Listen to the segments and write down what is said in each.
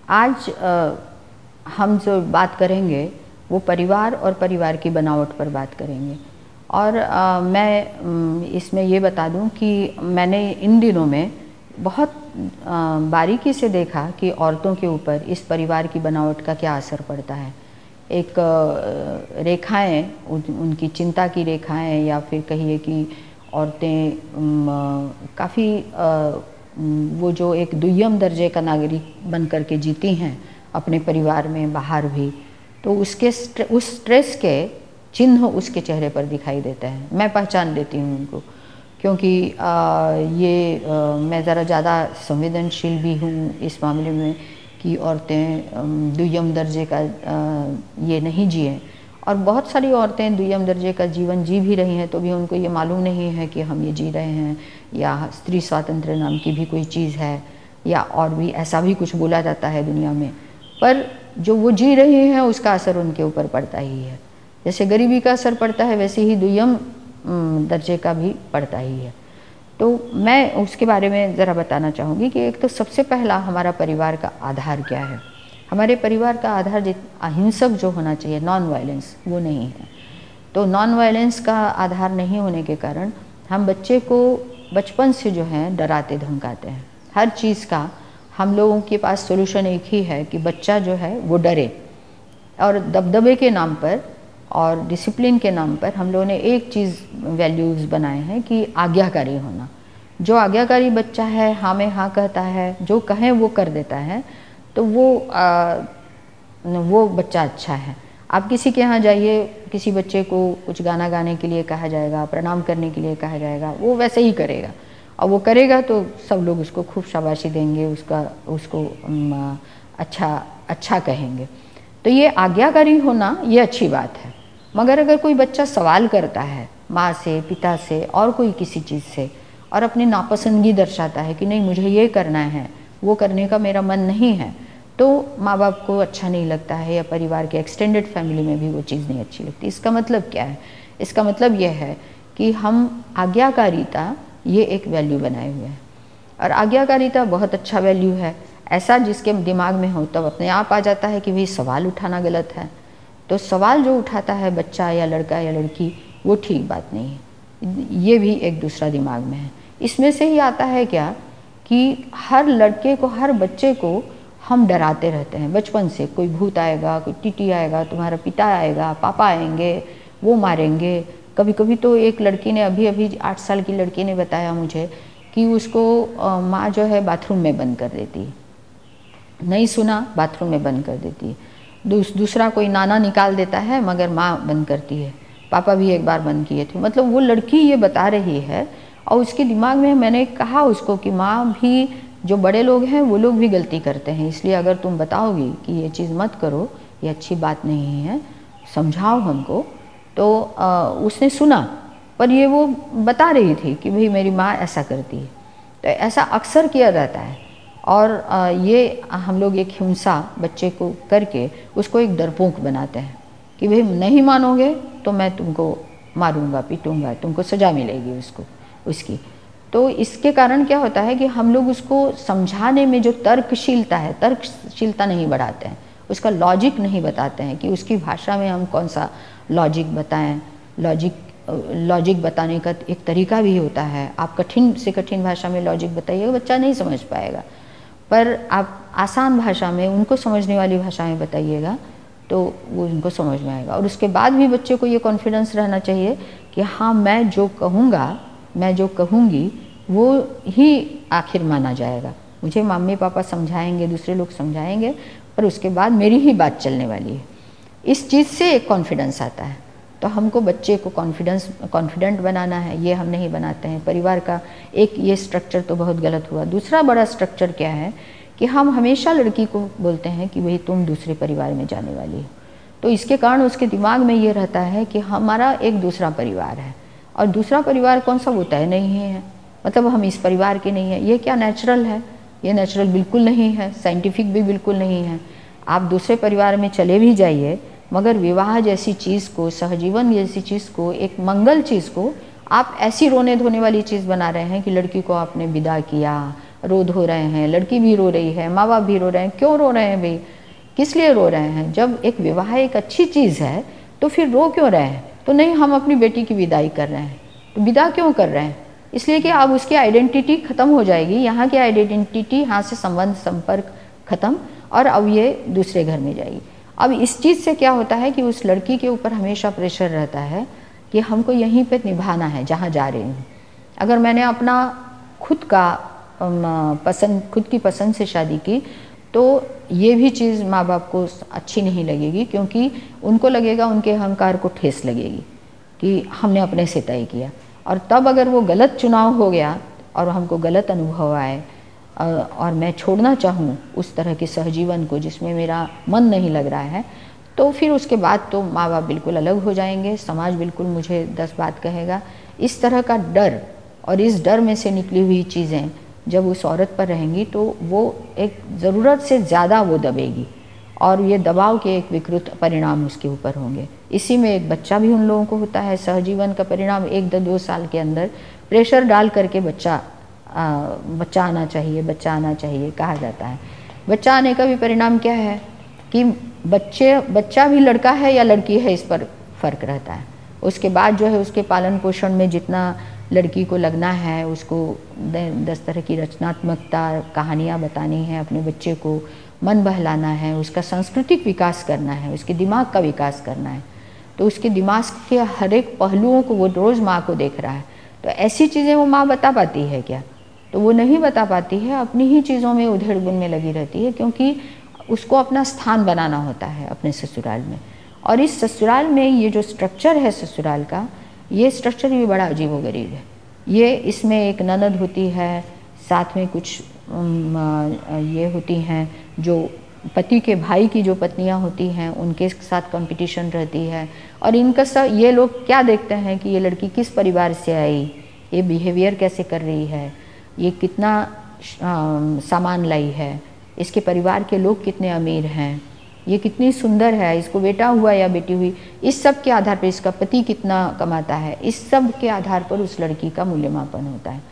आज हम जो बात करेंगे वो परिवार और परिवार की बनावट पर बात करेंगे। और मैं इसमें ये बता दूं कि मैंने इन दिनों में बहुत बारीकी से देखा कि औरतों के ऊपर इस परिवार की बनावट का क्या असर पड़ता है। एक रेखाएं, उनकी चिंता की रेखाएं, या फिर कहिए कि औरतें काफ़ी वो जो एक दुय्यम दर्जे का नागरिक बन कर के जीती हैं अपने परिवार में, बाहर भी, तो उस स्ट्रेस के चिन्ह उसके चेहरे पर दिखाई देते हैं। मैं पहचान लेती हूँ उनको, क्योंकि मैं ज़रा ज़्यादा संवेदनशील भी हूँ इस मामले में कि औरतें दुय्यम दर्जे का ये नहीं जिए। और बहुत सारी औरतें दुय्यम दर्जे का जीवन जी भी रही हैं तो भी उनको ये मालूम नहीं है कि हम ये जी रहे हैं, या स्त्री स्वातंत्र्य नाम की भी कोई चीज़ है, या और भी ऐसा भी कुछ बोला जाता है दुनिया में। पर जो वो जी रही हैं उसका असर उनके ऊपर पड़ता ही है। जैसे गरीबी का असर पड़ता है वैसे ही दुय्यम दर्जे का भी पड़ता ही है। तो मैं उसके बारे में ज़रा बताना चाहूँगी कि एक तो सबसे पहला हमारा परिवार का आधार क्या है। हमारे परिवार का आधार अहिंसक जो होना चाहिए, नॉन वायलेंस, वो नहीं है। तो नॉन वायलेंस का आधार नहीं होने के कारण हम बच्चे को बचपन से जो है डराते धमकाते हैं। हर चीज़ का हम लोगों के पास सोल्यूशन एक ही है कि बच्चा जो है वो डरे। और दबदबे के नाम पर और डिसिप्लिन के नाम पर हम लोगों ने एक चीज़ वैल्यूज़ बनाए हैं कि आज्ञाकारी होना। जो आज्ञाकारी बच्चा है, हाँ में हाँ कहता है, जो कहें वो कर देता है, तो वो बच्चा अच्छा है। आप किसी के यहाँ जाइए, किसी बच्चे को कुछ गाना गाने के लिए कहा जाएगा, प्रणाम करने के लिए कहा जाएगा, वो वैसे ही करेगा। और वो करेगा तो सब लोग उसको खूब शाबाशी देंगे, उसको अच्छा कहेंगे। तो ये आज्ञाकारी होना ये अच्छी बात है। मगर अगर कोई बच्चा सवाल करता है माँ से, पिता से, और कोई किसी चीज़ से, और अपनी नापसंदगी दर्शाता है कि नहीं मुझे ये करना है, वो करने का मेरा मन नहीं है, तो माँ बाप को अच्छा नहीं लगता है, या परिवार के एक्सटेंडेड फैमिली में भी वो चीज़ नहीं अच्छी लगती। इसका मतलब क्या है? इसका मतलब यह है कि हम आज्ञाकारिता ये एक वैल्यू बनाए हुए हैं। और आज्ञाकारिता बहुत अच्छा वैल्यू है। ऐसा जिसके दिमाग में हो तब अपने आप आ जाता है कि भाई सवाल उठाना गलत है। तो सवाल जो उठाता है बच्चा या लड़का या लड़की, वो ठीक बात नहीं है। ये भी एक दूसरा दिमाग में है। इसमें से ही आता है क्या कि हर लड़के को, हर बच्चे को हम डराते रहते हैं बचपन से। कोई भूत आएगा, कोई टीटी आएगा, तुम्हारा पिता आएगा, पापा आएंगे, वो मारेंगे। कभी कभी तो एक लड़की ने, अभी 8 साल की लड़की ने बताया मुझे कि उसको माँ जो है बाथरूम में बंद कर देती है। नहीं सुना, बाथरूम में बंद कर देती है। दूसरा कोई नाना निकाल देता है मगर माँ बंद करती है। पापा भी एक बार बंद किए थे। मतलब वो लड़की ये बता रही है, और उसके दिमाग में मैंने कहा उसको कि माँ भी, जो बड़े लोग हैं वो लोग भी गलती करते हैं, इसलिए अगर तुम बताओगी कि ये चीज़ मत करो, ये अच्छी बात नहीं है, समझाओ हमको। तो उसने सुना, पर ये वो बता रही थी कि भाई मेरी माँ ऐसा करती है। तो ऐसा अक्सर किया जाता है। और ये हम लोग एक हिंसा बच्चे को करके उसको एक डरपोक बनाते हैं कि भाई नहीं मानोगे तो मैं तुमको मारूंगा, पीटूंगा, तुमको सज़ा मिलेगी उसकी। तो इसके कारण क्या होता है कि हम लोग उसको समझाने में जो तर्कशीलता नहीं बढ़ाते हैं, उसका लॉजिक नहीं बताते हैं कि उसकी भाषा में हम कौन सा लॉजिक बताएं। लॉजिक बताने का एक तरीका भी होता है। आप कठिन से कठिन भाषा में लॉजिक बताइएगा, बच्चा नहीं समझ पाएगा। पर आप आसान भाषा में, उनको समझने वाली भाषा में बताइएगा तो वो उनको समझ में आएगा। और उसके बाद भी बच्चे को ये कॉन्फिडेंस रहना चाहिए कि हाँ, मैं जो कहूँगा, मैं जो कहूँगी वो ही आखिर माना जाएगा। मुझे मम्मी पापा समझाएंगे, दूसरे लोग समझाएंगे, पर उसके बाद मेरी ही बात चलने वाली है। इस चीज़ से एक कॉन्फिडेंस आता है। तो हमको बच्चे को कॉन्फिडेंट बनाना है, ये हम नहीं बनाते हैं। परिवार का एक ये स्ट्रक्चर तो बहुत गलत हुआ। दूसरा बड़ा स्ट्रक्चर क्या है कि हम हमेशा लड़की को बोलते हैं कि भाई तुम दूसरे परिवार में जाने वाली हो। तो इसके कारण उसके दिमाग में ये रहता है कि हमारा एक दूसरा परिवार है, और दूसरा परिवार कौन सा वो तय नहीं है, मतलब हम इस परिवार के नहीं हैं। ये क्या नेचुरल है? ये नेचुरल बिल्कुल नहीं है, साइंटिफिक भी बिल्कुल नहीं है। आप दूसरे परिवार में चले भी जाइए, मगर विवाह जैसी चीज़ को, सहजीवन जैसी चीज़ को, एक मंगल चीज़ को आप ऐसी रोने धोने वाली चीज़ बना रहे हैं कि लड़की को आपने विदा किया, रो धो रहे हैं, लड़की भी रो रही है, माँ बाप भी रो रहे हैं। क्यों रो रहे हैं भाई, किस लिए रो रहे हैं? जब एक विवाह एक अच्छी चीज़ है तो फिर रो क्यों रहे हैं? तो नहीं, हम अपनी बेटी की विदाई कर रहे हैं, तो विदा क्यों कर रहे हैं? इसलिए कि अब उसकी आइडेंटिटी ख़त्म हो जाएगी, यहाँ की आइडेंटिटी, यहाँ से संबंध संपर्क ख़त्म, और अब ये दूसरे घर में जाएगी। अब इस चीज़ से क्या होता है कि उस लड़की के ऊपर हमेशा प्रेशर रहता है कि हमको यहीं पे निभाना है जहाँ जा रही हूँ। अगर मैंने अपना खुद की पसंद से शादी की तो ये भी चीज़ माँ बाप को अच्छी नहीं लगेगी, क्योंकि उनको लगेगा, उनके अहंकार को ठेस लगेगी कि हमने अपने से तय किया। और तब अगर वो गलत चुनाव हो गया और हमको गलत अनुभव आए और मैं छोड़ना चाहूँ उस तरह के सहजीवन को जिसमें मेरा मन नहीं लग रहा है, तो फिर उसके बाद तो माँ बाप बिल्कुल अलग हो जाएंगे, समाज बिल्कुल मुझे 10 बात कहेगा। इस तरह का डर और इस डर में से निकली हुई चीज़ें जब उस औरत पर रहेंगी तो वो एक ज़रूरत से ज़्यादा वो दबेगी, और ये दबाव के एक विकृत परिणाम उसके ऊपर होंगे। इसी में एक बच्चा भी उन लोगों को होता है। सहजीवन का परिणाम 1-2 साल के अंदर प्रेशर डाल करके बच्चा आना चाहिए, बच्चा आना चाहिए कहा जाता है। बच्चा आने का भी परिणाम क्या है कि बच्चा भी लड़का है या लड़की है, इस पर फ़र्क रहता है। उसके बाद जो है उसके पालन पोषण में जितना लड़की को लगना है, उसको 10 तरह की रचनात्मकता, कहानियाँ बतानी है, अपने बच्चे को मन बहलाना है, उसका सांस्कृतिक विकास करना है, उसके दिमाग का विकास करना है, तो उसके दिमाग के हर एक पहलुओं को वो रोज़ माँ को देख रहा है। तो ऐसी चीज़ें वो माँ बता पाती है क्या? तो वो नहीं बता पाती है, अपनी ही चीज़ों में उधेड़-बुन में लगी रहती है, क्योंकि उसको अपना स्थान बनाना होता है अपने ससुराल में। और इस ससुराल में ये जो स्ट्रक्चर है ससुराल का, ये स्ट्रक्चर भी बड़ा अजीबोगरीब है। ये इसमें एक ननद होती है, साथ में कुछ ये होती हैं जो पति के भाई की जो पत्नियां होती हैं, उनके साथ कंपटीशन रहती है। और इनका सब ये लोग क्या देखते हैं कि ये लड़की किस परिवार से आई, ये बिहेवियर कैसे कर रही है, ये कितना सामान लाई है, इसके परिवार के लोग कितने अमीर हैं, ये कितनी सुंदर है, इसको बेटा हुआ या बेटी हुई, इस सब के आधार पर इसका पति कितना कमाता है, इस सब के आधार पर उस लड़की का मूल्यमापन होता है।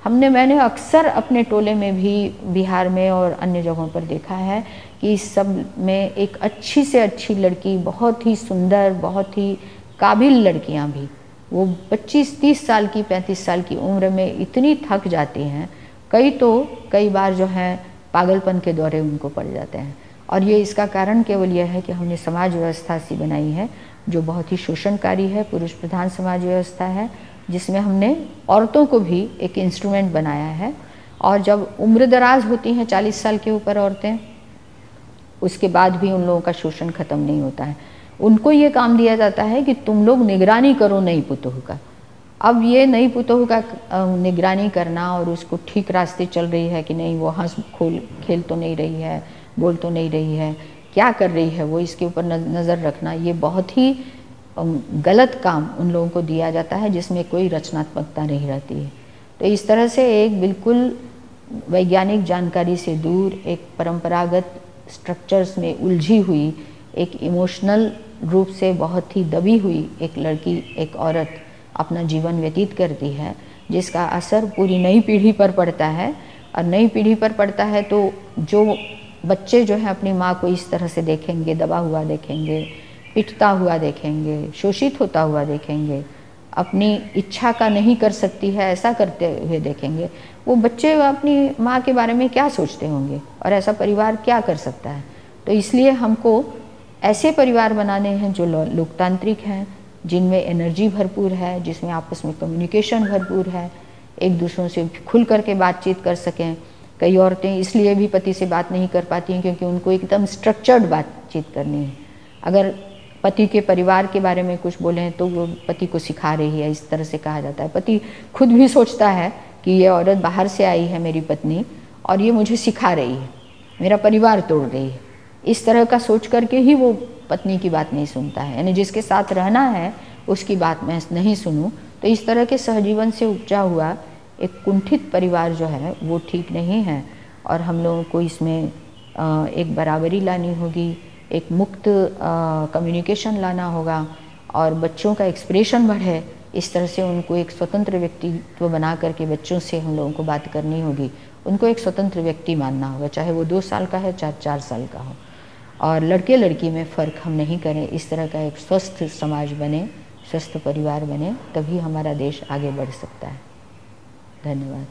मैंने अक्सर अपने टोले में भी, बिहार में और अन्य जगहों पर देखा है कि इस सब में एक अच्छी से अच्छी लड़की, बहुत ही सुंदर, बहुत ही काबिल लड़कियां भी, वो 25-30 साल की, 35 साल की उम्र में इतनी थक जाती हैं, कई बार जो है पागलपन के दौरे उनको पड़ जाते हैं। और ये इसका कारण केवल यह है कि हमने समाज व्यवस्था ऐसी बनाई है जो बहुत ही शोषणकारी है, पुरुष प्रधान समाज व्यवस्था है, जिसमें हमने औरतों को भी एक इंस्ट्रूमेंट बनाया है। और जब उम्र दराज होती हैं 40 साल के ऊपर औरतें, उसके बाद भी उन लोगों का शोषण खत्म नहीं होता है। उनको ये काम दिया जाता है कि तुम लोग निगरानी करो नई पुतोह का। अब ये नई पुतोह का निगरानी करना और उसको ठीक रास्ते चल रही है कि नहीं, वो हंस खेल तो नहीं रही है, बोल तो नहीं रही है, क्या कर रही है वो, इसके ऊपर नज़र रखना, ये बहुत ही गलत काम उन लोगों को दिया जाता है जिसमें कोई रचनात्मकता नहीं रहती है। तो इस तरह से एक बिल्कुल वैज्ञानिक जानकारी से दूर, एक परंपरागत स्ट्रक्चर्स में उलझी हुई, एक इमोशनल रूप से बहुत ही दबी हुई एक लड़की, एक औरत अपना जीवन व्यतीत करती है, जिसका असर पूरी नई पीढ़ी पर पड़ता है। और नई पीढ़ी पर पड़ता है तो जो बच्चे जो है अपनी माँ को इस तरह से देखेंगे, दबा हुआ देखेंगे, पिटता हुआ देखेंगे, शोषित होता हुआ देखेंगे, अपनी इच्छा का नहीं कर सकती है ऐसा करते हुए देखेंगे, वो बच्चे अपनी माँ के बारे में क्या सोचते होंगे और ऐसा परिवार क्या कर सकता है। तो इसलिए हमको ऐसे परिवार बनाने हैं जो लोकतांत्रिक हैं, जिनमें एनर्जी भरपूर है, जिसमें आपस में कम्युनिकेशन भरपूर है, एक दूसरों से खुल करके बातचीत कर सकें। कई औरतें इसलिए भी पति से बात नहीं कर पाती हैं क्योंकि उनको एकदम स्ट्रक्चर्ड बातचीत करनी है। अगर पति के परिवार के बारे में कुछ बोलें तो वो पति को सिखा रही है, इस तरह से कहा जाता है। पति खुद भी सोचता है कि ये औरत बाहर से आई है मेरी पत्नी और ये मुझे सिखा रही है, मेरा परिवार तोड़ रही है। इस तरह का सोच करके ही वो पत्नी की बात नहीं सुनता है, यानी जिसके साथ रहना है उसकी बात मैं नहीं सुनूं। तो इस तरह के सहजीवन से उपजा हुआ एक कुंठित परिवार जो है वो ठीक नहीं है। और हम लोगों को इसमें एक बराबरी लानी होगी, एक मुक्त कम्युनिकेशन लाना होगा और बच्चों का एक्सप्रेशन बढ़े, इस तरह से उनको एक स्वतंत्र व्यक्तित्व बना करके बच्चों से हम लोगों को बात करनी होगी। उनको एक स्वतंत्र व्यक्ति मानना होगा, चाहे वो 2 साल का है, चाहे 4 साल का हो। और लड़के लड़की में फ़र्क हम नहीं करें। इस तरह का एक स्वस्थ समाज बने, स्वस्थ परिवार बने, तभी हमारा देश आगे बढ़ सकता है। धन्यवाद।